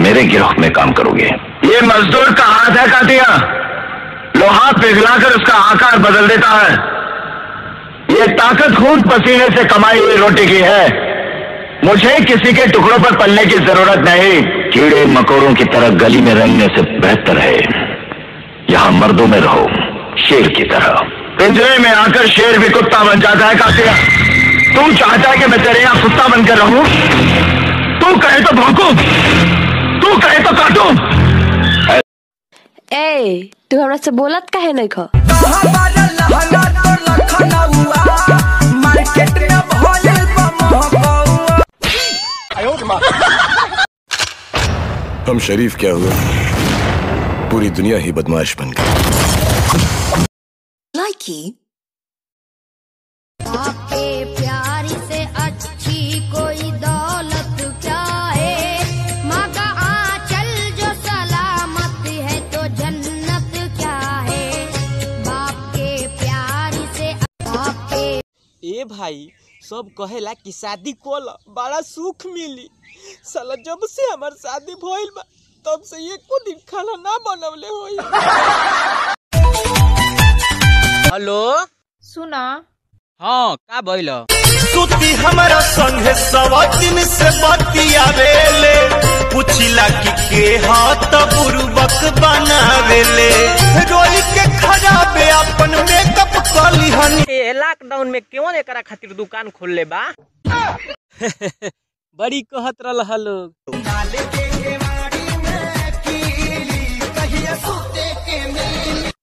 मेरे गिरोह में काम करोगे। ये मजदूर का हाथ है कातिया, लोहा पिघलाकर उसका आकार बदल देता है। ये ताकत खून पसीने से कमाई हुई रोटी की है। मुझे किसी के टुकड़ों पर पलने की जरूरत नहीं। कीड़े मकोड़ों की तरह गली में रहने से बेहतर है यहां मर्दों में रहो, शेर की तरह। पिंजरे में आकर शेर भी कुत्ता बन जाता है कातिया। तू चाहता है कि मैं तेरे यहां कुत्ता बनकर रहूं? तू कहे तो भौंकूं, तू कहे तो काटूं। ए, तू हमरा से बोलत काहे नहीं खा? हम शरीफ क्या हुए, पूरी दुनिया ही बदमाश बन गई। लाइकी आपके प्यार से अच्छी कोई दौलत क्या है, माँ का आंचल जो सलामत है तो जन्नत क्या है, बाप के प्यार से आपके। ए भाई, सब कहेला कि शादी कोला बड़ा सुख मिली। साला जब से हमार शादी भइल बा तब से एको दिन खाना ना बनवले होई। हेलो, सुना। हाँ, का भइल? सुती हमारा संगे सवातिन से बतियावेले, पुछिला कि के हाथ बुरुबक बनावेले, रोई के खराबे अपन मेकअप कली हनी। ए लॉकडाउन में क्यों एकरा खातिर दुकान खोलले बा? बड़ी कहत रहल लोग।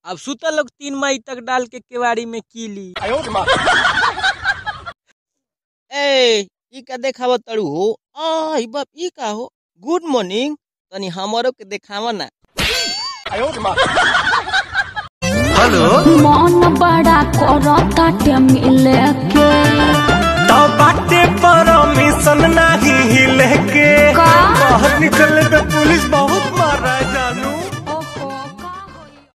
अब सुता लोग 3 मई तक डाल के केवाड़ी में कीली। ए, ई का देखाव तड़ू हो? ई बाप ई का हो? गुड मॉर्निंग, तनी हमरो के देखावा ना। हेलो, मन बड़ा करता मिले